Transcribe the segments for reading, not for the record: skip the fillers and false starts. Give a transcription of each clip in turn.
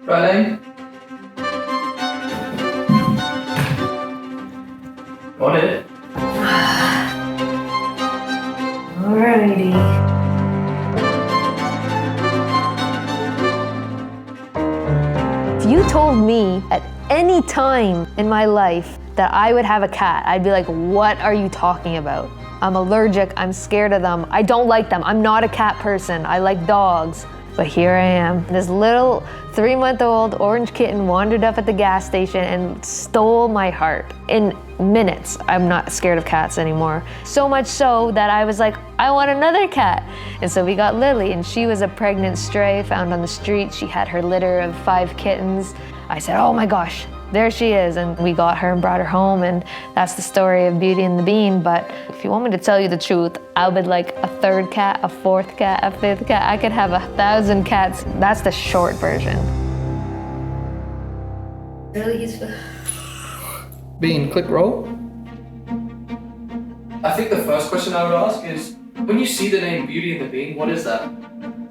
Ready? On it. Alrighty. If you told me at any time in my life that I would have a cat, I'd be like, what are you talking about? I'm allergic, I'm scared of them, I don't like them, I'm not a cat person, I like dogs. But here I am. This little 3-month-old orange kitten wandered up at the gas station and stole my heart. In minutes, I'm not scared of cats anymore. So much so that I was like, I want another cat. And so we got Lily, and she was a pregnant stray found on the street. She had her litter of 5 kittens. I said, oh my gosh, there she is. And we got her and brought her home, and that's the story of Beauty and the Bean. But if you want me to tell you the truth, I would like a 3rd cat, a 4th cat, a 5th cat. I could have 1,000 cats. That's the short version. Really, he's... Bean, click roll. I think the first question I would ask is, when you see the name Beauty and the Bean, what is that?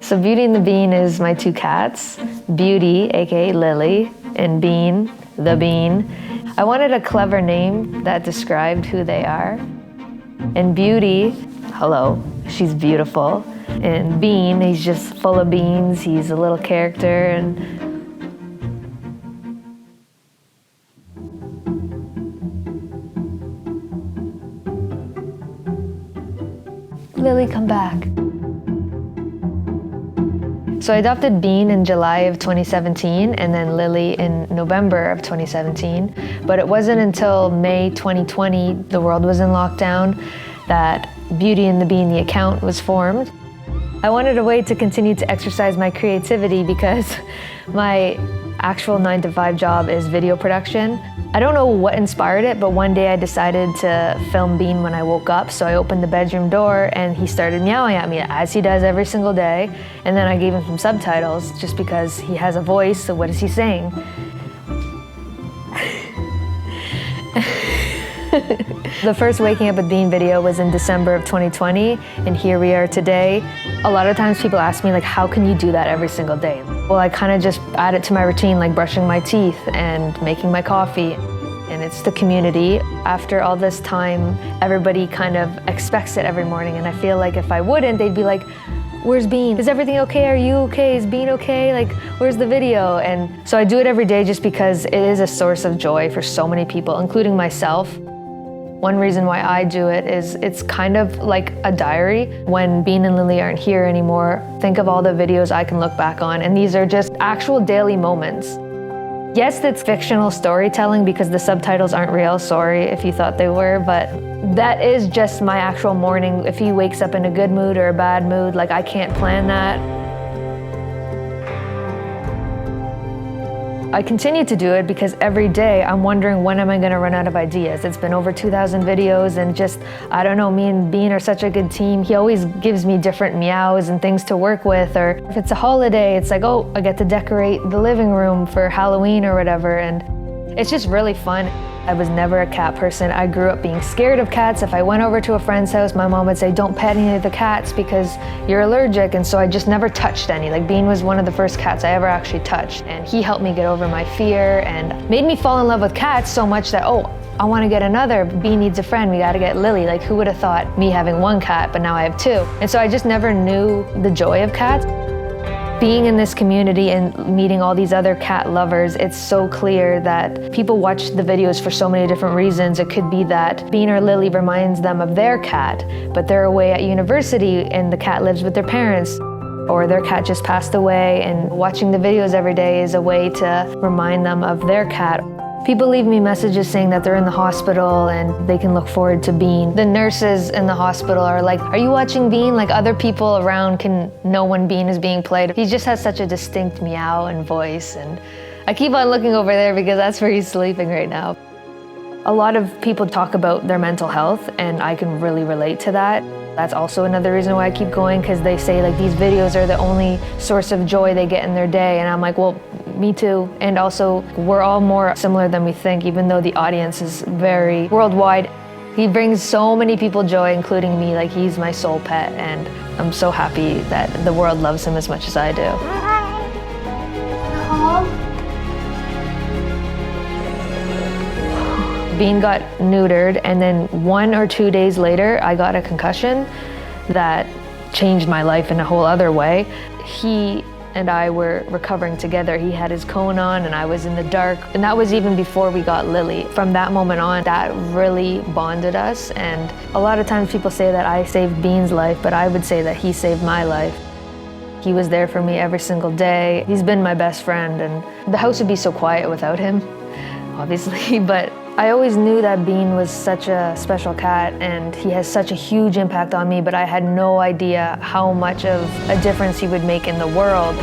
So Beauty and the Bean is my 2 cats, Beauty, aka Lily, and Bean, the Bean. I wanted a clever name that described who they are. And Beauty, hello, she's beautiful. And Bean, he's just full of beans, he's a little character. And Lily, come back. So I adopted Bean in July of 2017 and then Lily in November of 2017. But it wasn't until May 2020, the world was in lockdown, that Beauty and the Bean, the account, was formed. I wanted a way to continue to exercise my creativity because my actual 9-to-5 job is video production. I don't know what inspired it, but one day I decided to film Bean when I woke up. So I opened the bedroom door and he started meowing at me, as he does every single day. And then I gave him some subtitles just because he has a voice, so what is he saying? The first Waking Up with Bean video was in December of 2020, and here we are today. A lot of times people ask me, like, how can you do that every single day? Well, I kind of just add it to my routine, like brushing my teeth and making my coffee. And it's the community. After all this time, everybody kind of expects it every morning, and I feel like if I wouldn't, they'd be like, where's Bean? Is everything okay? Are you okay? Is Bean okay? Like, where's the video? And so I do it every day just because it is a source of joy for so many people, including myself. One reason why I do it is it's kind of like a diary. When Bean and Lily aren't here anymore, think of all the videos I can look back on, and these are just actual daily moments. Yes, it's fictional storytelling because the subtitles aren't real, sorry if you thought they were, but that is just my actual morning. If he wakes up in a good mood or a bad mood, like I can't plan that. I continue to do it because every day I'm wondering, when am I gonna run out of ideas? It's been over 2,000 videos, and just, I don't know, me and Bean are such a good team. He always gives me different meows and things to work with, or if it's a holiday, it's like, oh, I get to decorate the living room for Halloween or whatever, and it's just really fun. I was never a cat person. I grew up being scared of cats. If I went over to a friend's house, my mom would say, don't pet any of the cats because you're allergic, and so I just never touched any. Like, Bean was one of the first cats I ever actually touched, and he helped me get over my fear and made me fall in love with cats so much that, oh, I want to get another. Bean needs a friend, we got to get Lily. Like, who would have thought, me having 1 cat, but now I have 2. And so I just never knew the joy of cats. Being in this community and meeting all these other cat lovers, it's so clear that people watch the videos for so many different reasons. It could be that Bean or Lily reminds them of their cat, but they're away at university and the cat lives with their parents, or their cat just passed away, and watching the videos every day is a way to remind them of their cat. People leave me messages saying that they're in the hospital and they can look forward to Bean. The nurses in the hospital are like, are you watching Bean? Like, other people around can know when Bean is being played. He just has such a distinct meow and voice, and I keep on looking over there because that's where he's sleeping right now. A lot of people talk about their mental health, and I can really relate to that. That's also another reason why I keep going, because they say like these videos are the only source of joy they get in their day, and I'm like, well, me too. And also, we're all more similar than we think, even though the audience is very worldwide. He brings so many people joy, including me. Like, he's my soul pet, and I'm so happy that the world loves him as much as I do. Home. Bean got neutered, and then 1 or 2 days later, I got a concussion that changed my life in a whole other way. He and I were recovering together. He had his cone on and I was in the dark. And that was even before we got Lily. From that moment on, that really bonded us. And a lot of times people say that I saved Bean's life, but I would say that he saved my life. He was there for me every single day. He's been my best friend, and the house would be so quiet without him, obviously, but I always knew that Bean was such a special cat and he has such a huge impact on me, but I had no idea how much of a difference he would make in the world.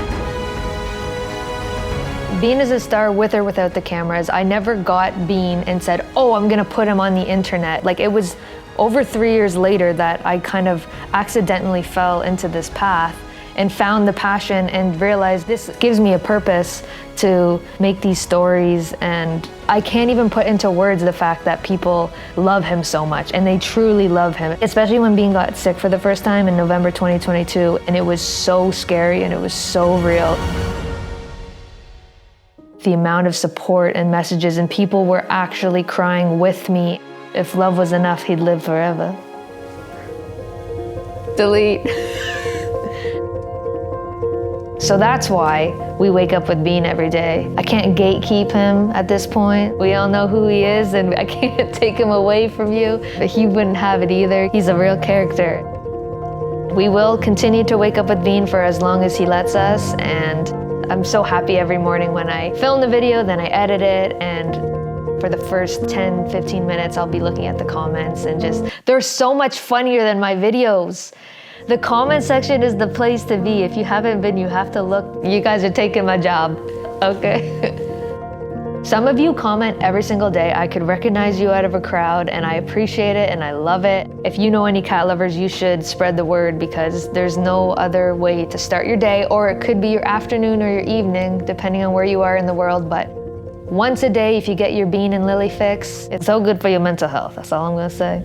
Bean is a star with or without the cameras. I never got Bean and said, oh, I'm gonna put him on the internet. Like, it was over 3 years later that I kind of accidentally fell into this path and found the passion and realized this gives me a purpose to make these stories. And I can't even put into words the fact that people love him so much, and they truly love him, especially when Bean got sick for the first time in November 2022, and it was so scary and it was so real. The amount of support and messages, and people were actually crying with me. If love was enough, he'd live forever. Delete. So that's why we wake up with Bean every day. I can't gatekeep him at this point. We all know who he is, and I can't take him away from you, but he wouldn't have it either. He's a real character. We will continue to wake up with Bean for as long as he lets us, and I'm so happy every morning when I film the video, then I edit it, and for the first 10, 15 minutes, I'll be looking at the comments and they're so much funnier than my videos. The comment section is the place to be. If you haven't been, you have to look. You guys are taking my job, okay? Some of you comment every single day. I could recognize you out of a crowd, and I appreciate it and I love it. If you know any cat lovers, you should spread the word, because there's no other way to start your day, or it could be your afternoon or your evening, depending on where you are in the world. But once a day, if you get your Bean and Lily fix, it's so good for your mental health. That's all I'm gonna say.